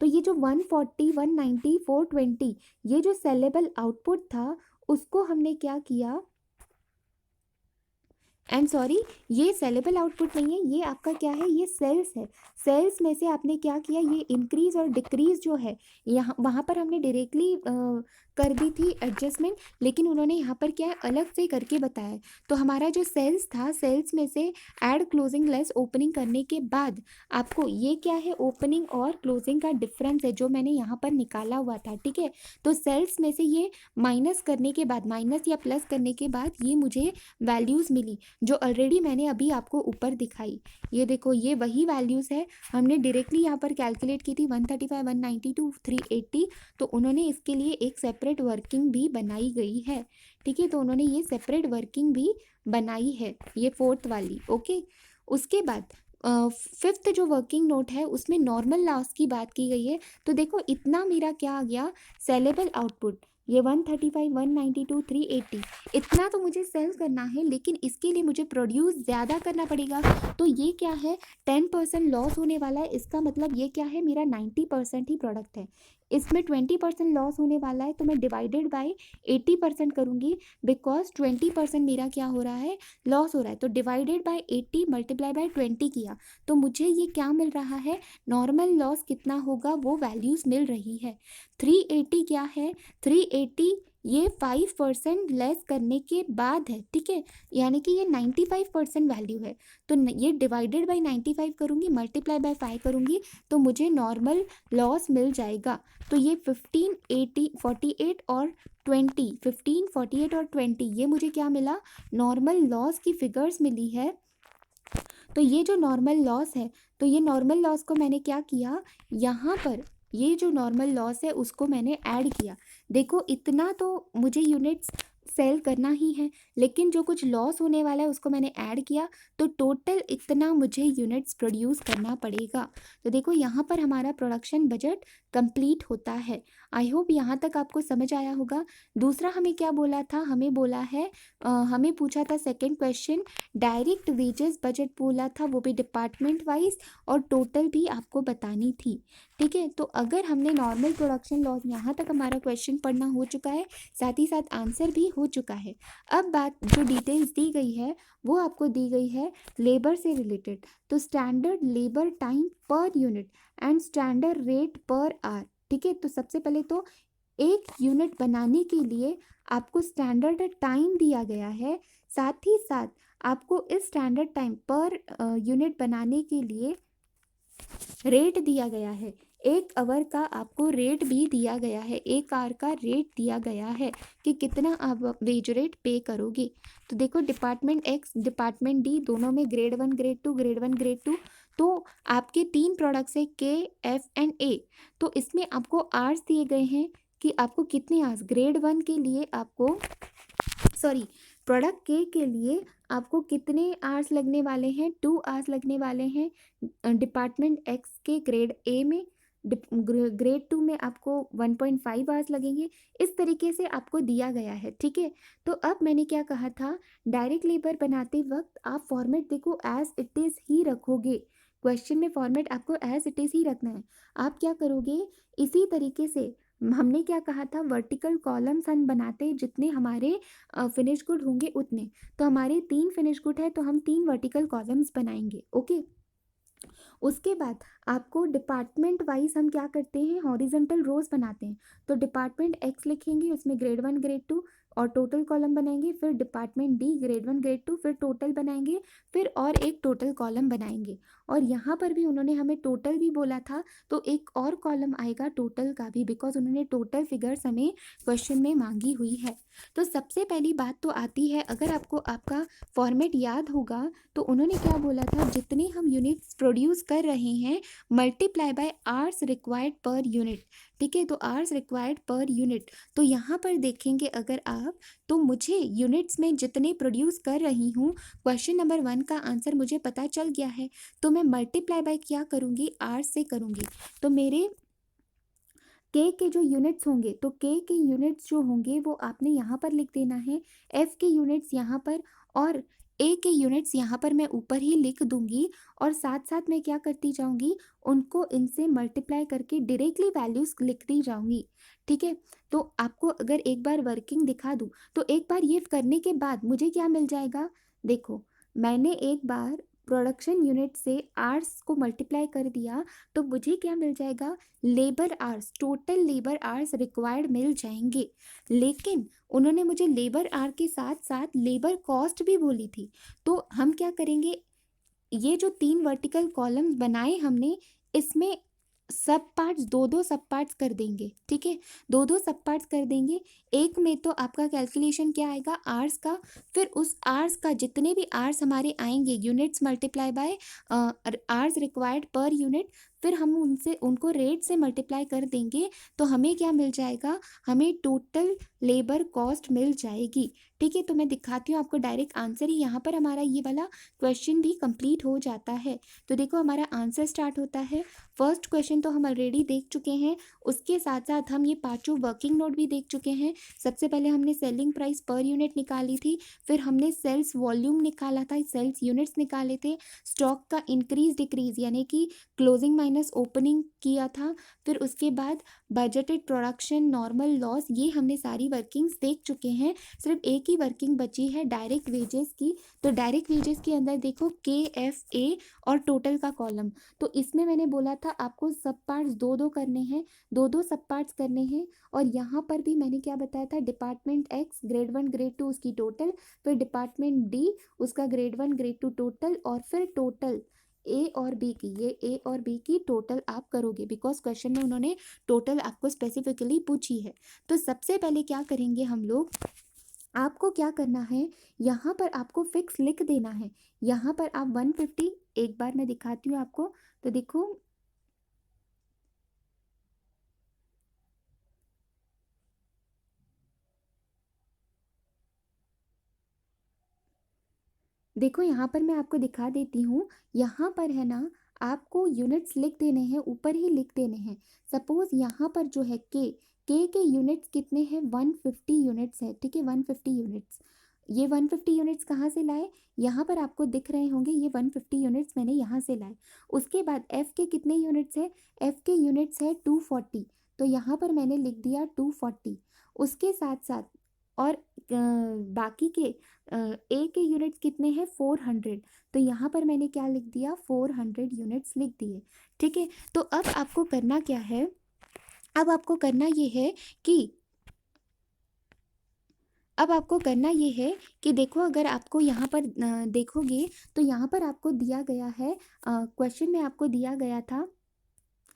तो ये जो 140, 190, 420 ये जो सेलेबल आउटपुट था, उसको हमने क्या किया, एंड सॉरी, ये सेलेबल आउटपुट नहीं है, ये आपका क्या है, ये सेल्स है। सेल्स में से आपने क्या किया, ये इंक्रीज और डिक्रीज जो है यहाँ वहाँ पर हमने डायरेक्टली कर दी थी एडजस्टमेंट, लेकिन उन्होंने यहाँ पर क्या है, अलग से करके बताया है। तो हमारा जो सेल्स था, सेल्स में से ऐड क्लोजिंग लेस ओपनिंग करने के बाद आपको ये क्या है, ओपनिंग और क्लोजिंग का डिफरेंस है जो मैंने यहाँ पर निकाला हुआ था। ठीक है, तो सेल्स में से ये माइनस करने के बाद, माइनस या प्लस करने के बाद ये मुझे वैल्यूज़ मिली जो ऑलरेडी मैंने अभी आपको ऊपर दिखाई। ये देखो ये वही वैल्यूज़ है, हमने डायरेक्टली यहाँ पर कैलकुलेट की थी 135, 192, 380, तो उन्होंने इसके लिए एक सेपरेट वर्किंग भी बनाई गई है। ठीक है, तो उन्होंने ये सेपरेट वर्किंग भी बनाई है, ये 4th वाली। ओके, उसके बाद 5th जो वर्किंग नोट है उसमें नॉर्मल लॉस की बात की गई है। तो देखो इतना मेरा क्या आ गया, सेलेबल आउटपुट, ये 135, 192, 380 इतना तो मुझे सेल करना है, लेकिन इसके लिए मुझे प्रोड्यूस ज़्यादा करना पड़ेगा। तो ये क्या है, 10% लॉस होने वाला है, इसका मतलब ये क्या है, मेरा 90% ही प्रोडक्ट है, इसमें 20% लॉस होने वाला है, तो मैं डिवाइडेड बाय 80% करूँगी, बिकॉज 20% मेरा क्या हो रहा है, लॉस हो रहा है। तो डिवाइडेड बाय 80 मल्टीप्लाई बाय 20 किया, तो मुझे ये क्या मिल रहा है, नॉर्मल लॉस कितना होगा वो वैल्यूज़ मिल रही है। 380 क्या है, 380 ये 5% लेस करने के बाद है, ठीक है, यानी कि ये 95% वैल्यू है। तो ये डिवाइडेड बाई 95 करूँगी, मल्टीप्लाई बाय 5 करूँगी तो मुझे नॉर्मल लॉस मिल जाएगा। तो ये 15, 80, 48 और 20, 15, 48 और 20 ये मुझे क्या मिला, नॉर्मल लॉस की फिगर्स मिली है। तो ये जो नॉर्मल लॉस है, तो ये नॉर्मल लॉस को मैंने क्या किया, यहाँ पर ये जो नॉर्मल लॉस है उसको मैंने ऐड किया। देखो इतना तो मुझे यूनिट्स सेल करना ही है, लेकिन जो कुछ लॉस होने वाला है उसको मैंने ऐड किया, तो टोटल इतना मुझे यूनिट्स प्रोड्यूस करना पड़ेगा। तो देखो यहाँ पर हमारा प्रोडक्शन बजट कंप्लीट होता है। आई होप यहाँ तक आपको समझ आया होगा। दूसरा हमें क्या बोला था, हमें बोला है हमें पूछा था second question, direct wages budget बोला था, वो भी डिपार्टमेंट वाइज, और टोटल भी आपको बतानी थी। ठीक है, तो अगर हमने नॉर्मल प्रोडक्शन लॉस, यहाँ तक हमारा क्वेश्चन पढ़ना हो चुका है, साथ ही साथ आंसर भी हो चुका है। अब बात जो डिटेल्स दी गई है वो आपको दी गई है लेबर से रिलेटेड। तो standard labour time per unit and standard rate per hour. ठीक है, तो सबसे पहले तो एक यूनिट बनाने के लिए आपको स्टैंडर्ड टाइम दिया गया है, साथ ही साथ आपको इस स्टैंडर्ड टाइम पर यूनिट बनाने के लिए रेट दिया गया है। एक आवर का आपको रेट भी दिया गया है, एक आवर का रेट दिया गया है कि कितना आप वेज रेट पे करोगे। तो देखो डिपार्टमेंट एक्स डिपार्टमेंट डी दोनों में ग्रेड 1 ग्रेड 2 ग्रेड 1 ग्रेड 2, तो आपके 3 प्रोडक्ट्स है के एफ एंड ए। तो इसमें आपको आवर्स दिए गए हैं कि आपको कितने आवर्स, ग्रेड 1 के लिए आपको सॉरी प्रोडक्ट के लिए आपको कितने आवर्स लगने वाले हैं, 2 आवर्स लगने वाले हैं डिपार्टमेंट एक्स के ग्रेड ए में। ग्रेड 2 में आपको 1.5 आवर्स लगेंगे। इस तरीके से आपको दिया गया है। ठीक है, तो अब मैंने क्या कहा था, डायरेक्ट लेबर बनाते वक्त आप फॉर्मेट देखो एज इट इज़ ही रखोगे। क्वेश्चन में फॉर्मेट आपको एज इट इज़ ही रखना है। आप क्या करोगे, इसी तरीके से हमने क्या कहा था, वर्टिकल कॉलम्स हम बनाते जितने हमारे फिनिश गुड होंगे उतने। तो हमारे 3 फिनिश गुड है तो हम 3 वर्टिकल कॉलम्स बनाएंगे। ओके, उसके बाद आपको डिपार्टमेंट वाइज हम क्या करते हैं, हॉरिजेंटल रोज बनाते हैं। तो डिपार्टमेंट एक्स लिखेंगे, उसमें ग्रेड 1 ग्रेड 2 और टोटल कॉलम बनाएंगे। फिर डिपार्टमेंट डी ग्रेड 1 ग्रेड 2 फिर टोटल बनाएंगे, फिर और एक टोटल कॉलम बनाएंगे। और यहाँ पर भी उन्होंने हमें टोटल भी बोला था, तो एक और कॉलम आएगा टोटल का भी, बिकॉज उन्होंने टोटल फिगर्स हमें क्वेश्चन में मांगी हुई है। तो सबसे पहली बात तो आती है, अगर आपको आपका फॉर्मेट याद होगा तो उन्होंने क्या बोला था, जितने हम यूनिट्स प्रोड्यूस कर रहे हैं multiply by hours required per unit. ठीक है, तो आवर्स रिक्वायर्ड पर यूनिट, तो यहाँ पर देखेंगे अगर आप, तो मुझे यूनिट्स में जितने प्रोड्यूस कर रही हूँ, क्वेश्चन नंबर 1 का आंसर मुझे पता चल गया है, तो मैं मल्टीप्लाई बाय क्या करूँगी, आवर्स से करूँगी। तो मेरे के जो यूनिट्स होंगे, तो के यूनिट्स जो होंगे वो आपने यहाँ पर लिख देना है, एफ के यूनिट्स यहाँ पर, और ए के यूनिट्स यहाँ पर मैं ऊपर ही लिख दूंगी। और साथ साथ मैं क्या करती जाऊंगी, उनको इनसे मल्टीप्लाई करके डायरेक्टली वैल्यूज लिखती जाऊंगी। ठीक है, तो आपको अगर एक बार वर्किंग दिखा दूँ, तो एक बार ये करने के बाद मुझे क्या मिल जाएगा, देखो मैंने एक बार प्रोडक्शन यूनिट से आवर्स को मल्टीप्लाई कर दिया, तो मुझे क्या मिल जाएगा, labour hours, total labour hours required मिल जाएंगे। लेकिन उन्होंने मुझे लेबर आवर के साथ साथ लेबर कॉस्ट भी बोली थी। तो हम क्या करेंगे, ये जो 3 वर्टिकल कॉलम्स बनाए हमने, इसमें सब पार्ट्स, 2-2 सब पार्ट्स कर देंगे। ठीक है, 2-2 सब पार्ट्स कर देंगे। एक में तो आपका कैलकुलेशन क्या आएगा, आवर्स का, फिर उस आवर्स का जितने भी आवर्स हमारे आएंगे, units multiply by hours required per unit, फिर हम उनसे उनको रेट से मल्टीप्लाई कर देंगे, तो हमें क्या मिल जाएगा, हमें टोटल लेबर कॉस्ट मिल जाएगी। ठीक है, तो मैं दिखाती हूँ आपको डायरेक्ट आंसर ही, यहाँ पर हमारा ये वाला क्वेश्चन भी कंप्लीट हो जाता है। तो देखो हमारा आंसर स्टार्ट होता है। फर्स्ट क्वेश्चन तो हम ऑलरेडी देख चुके हैं, उसके साथ साथ हम ये पांचों वर्किंग नोट भी देख चुके हैं। सबसे पहले हमने सेलिंग प्राइस पर यूनिट निकाली थी, फिर हमने सेल्स वॉल्यूम निकाला था, सेल्स यूनिट्स निकाले थे, स्टॉक का इंक्रीज डिक्रीज यानी कि क्लोजिंग माइनस माइनस ओपनिंग किया था, फिर उसके बाद बजटेड प्रोडक्शन, नॉर्मल लॉस, ये हमने सारी वर्किंग्स देख चुके हैं। सिर्फ एक ही वर्किंग बची है डायरेक्ट वेजेस की। तो डायरेक्ट वेजेस के अंदर देखो KFA और टोटल का कॉलम। तो इसमें मैंने बोला था आपको सब पार्ट्स दो दो करने हैं, दो दो सब पार्ट्स करने हैं। और यहाँ पर भी मैंने क्या बताया था, डिपार्टमेंट X ग्रेड 1 ग्रेड 2 उसकी टोटल, फिर डिपार्टमेंट D उसका ग्रेड 1 ग्रेड 2 टोटल, और फिर टोटल A और B की, ये A और B की टोटल आप करोगे, बिकॉज क्वेश्चन में उन्होंने टोटल आपको स्पेसिफिकली पूछी है। तो सबसे पहले क्या करेंगे हम लोग, आपको क्या करना है, यहाँ पर आपको फिक्स लिख देना है। यहाँ पर आप 150, एक बार मैं दिखाती हूँ आपको। तो देखो देखो यहाँ पर मैं आपको दिखा देती हूँ। यहाँ पर है ना, आपको यूनिट्स लिख देने हैं, ऊपर ही लिख देने हैं। सपोज यहाँ पर जो है के यूनिट्स कितने हैं, 150 यूनिट्स है, ठीक है, 150 यूनिट्स। ये 150 यूनिट्स कहाँ से लाए, यहाँ पर आपको दिख रहे होंगे, ये 150 यूनिट्स मैंने यहाँ से लाए। उसके बाद एफ के कितने यूनिट्स है, एफ के यूनिट्स है 240, तो यहाँ पर मैंने लिख दिया 240। उसके साथ साथ और बाकी के ए के यूनिट्स कितने हैं, 400, तो यहाँ पर मैंने क्या लिख दिया, 400 यूनिट्स लिख दिए, ठीक है। तो अब आपको करना क्या है, अब आपको करना ये है कि अब आपको करना ये है कि देखो, अगर आपको यहाँ पर देखोगे तो यहाँ पर आपको दिया गया है, क्वेश्चन में आपको दिया गया था,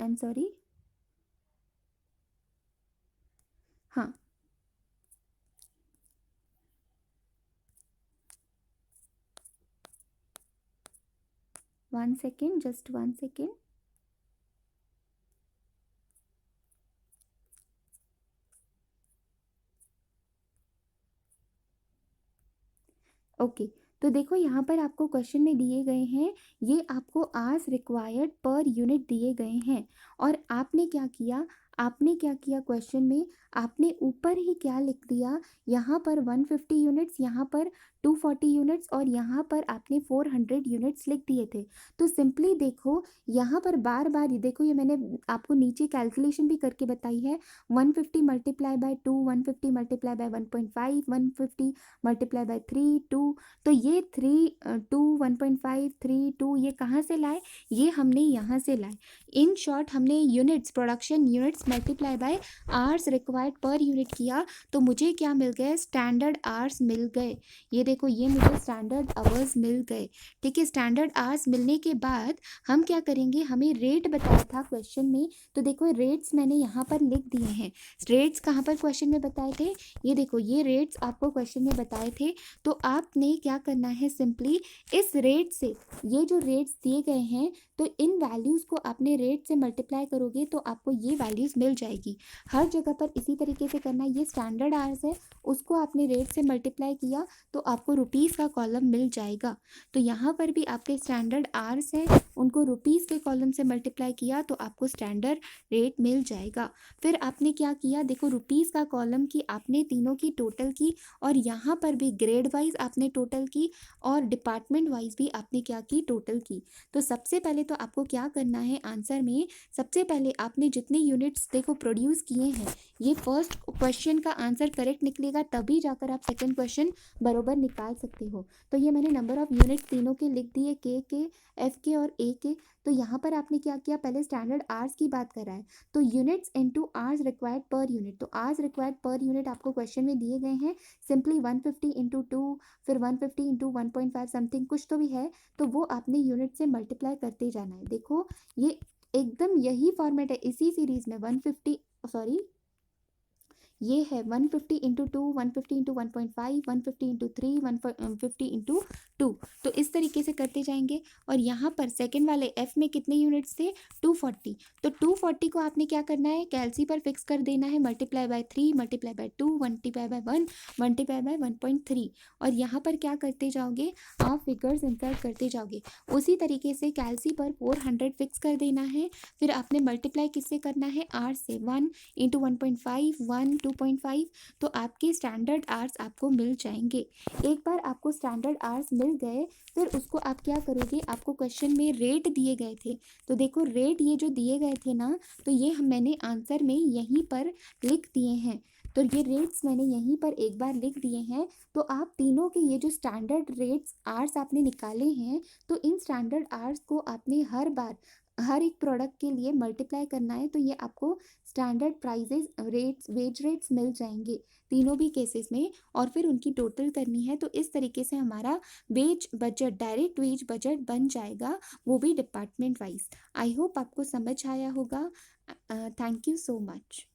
आई एम सॉरी, हाँ 1 सेकेंड, जस्ट 1 सेकेंड। ओके, तो देखो यहाँ पर आपको क्वेश्चन में दिए गए हैं, ये आपको आवर्स रिक्वायर्ड पर यूनिट दिए गए हैं। और आपने क्या किया, आपने क्या किया क्वेश्चन में, आपने ऊपर ही क्या लिख दिया, यहाँ पर 150 यूनिट्स, यहाँ पर 240 यूनिट्स, और यहाँ पर आपने 400 यूनिट्स लिख दिए थे। तो सिंपली देखो, यहाँ पर बार बार ये देखो, ये मैंने आपको नीचे कैलकुलेशन भी करके बताई है। 150 multiply by 2, 150 multiply by 1.5, 150 multiply by 3, 2, तो ये 3 2 1.5 3 2 ये कहाँ से लाए, ये हमने यहाँ से लाए। इन शॉर्ट हमने units, production units multiply by hours required per unit किया, तो मुझे क्या मिल गए, स्टैंडर्ड आवर्स मिल गए। ये देखो, ये मुझे स्टैंडर्ड आवर्स मिल गए, ठीक है। स्टैंडर्ड आवर्स मिलने के बाद हम क्या करेंगे, हमें रेट बताया था क्वेश्चन में, तो देखो रेट्स मैंने यहाँ पर लिख दिए हैं। रेट्स कहाँ पर क्वेश्चन में बताए थे, ये देखो, ये रेट्स आपको क्वेश्चन में बताए थे। तो आपने क्या करना है, सिंपली इस रेट से, ये जो रेट्स दिए गए हैं, तो इन वैल्यूज़ को आपने रेट से मल्टीप्लाई करोगे तो आपको ये वैल्यूज़ मिल जाएगी। हर जगह पर इसी तरीके से करना है। ये स्टैंडर्ड आवर्स है, उसको आपने रेट से मल्टीप्लाई किया तो आपको रुपीज़ का कॉलम मिल जाएगा। तो यहाँ पर भी आपके स्टैंडर्ड आवर्स हैं, उनको रुपीज़ के कॉलम से मल्टीप्लाई किया तो आपको स्टैंडर्ड रेट मिल जाएगा। फिर आपने क्या किया, देखो रुपीज़ का कॉलम की आपने तीनों की टोटल की, और यहाँ पर भी ग्रेड वाइज आपने टोटल की, और डिपार्टमेंट वाइज भी आपने क्या की, टोटल की। तो सबसे पहले तो आपको क्या करना है, आंसर में सबसे पहले आपने जितने यूनिट्स देखो प्रोड्यूस किए हैं, ये फर्स्ट क्वेश्चन का आंसर करेक्ट निकलेगा, तभी जाकर आप सेकंड क्वेश्चन बरोबर निकाल सकते हो। तो ये मैंने नंबर ऑफ यूनिट्स तीनों के लिख दिए, के, एफ के और ए के। तो यहाँ पर आपने क्या किया, पहले स्टैंडर्ड आवर्स की बात कर रहा है, तो यूनिट्स इनटू आवर्स रिक्वायर्ड पर यूनिट, तो आवर्स रिक्वायर्ड पर यूनिट आपको क्वेश्चन में दिए गए हैं। सिंपली 150 इंटू 2, फिर 150 इंटू 1.5 समथिंग कुछ तो भी है, तो वो आपने यूनिट से मल्टीप्लाई करते जाना है। देखो, ये एकदम यही फॉर्मेट है, इसी सीरीज में 150, सॉरी, ये है 150 इंटू 2, 150 इंटू 1.5, 150 इंटू 3, 150 इंटू 2, तो इस तरीके से करते जाएंगे। और यहाँ पर सेकंड वाले एफ में कितने यूनिट्स थे, 240, तो 240 को आपने क्या करना है, कैलसी पर फिक्स कर देना है, multiply by 3, multiply by 2, multiply by 1, multiply by 1.3, और यहाँ पर क्या करते जाओगे, आप फिगर्स इंसर्ट करते जाओगे। उसी तरीके से कैलसी पर 400 फिक्स कर देना है, फिर आपने मल्टीप्लाई किससे करना है, आर से, 1 इंटू 1.5, 1 2.5, तो आपके स्टैंडर्ड आवर्स आपको मिल जाएंगे। एक बार आपको स्टैंडर्ड आवर्स मिल गए, फिर उसको आप क्या करोगे, आपको क्वेश्चन में रेट दिए गए थे, तो देखो रेट ये जो दिए गए थे ना, तो ये मैंने आंसर में यहीं पर लिख दिए हैं। तो ये रेट्स मैंने यहीं पर एक बार लिख दिए हैं। तो आप तीनों के ये जो स्टैंडर्ड रेट्स आवर्स आपने निकाले हैं, तो इन स्टैंडर्ड आवर्स को आपने हर बार हर एक प्रोडक्ट के लिए मल्टीप्लाई करना है, तो ये आपको standard prices rates wage rates मिल जाएंगे तीनों भी केसेस में, और फिर उनकी टोटल करनी है। तो इस तरीके से हमारा wage budget, direct wage budget बन जाएगा, वो भी डिपार्टमेंट वाइज। आई होप आपको समझ आया होगा। Thank you so much.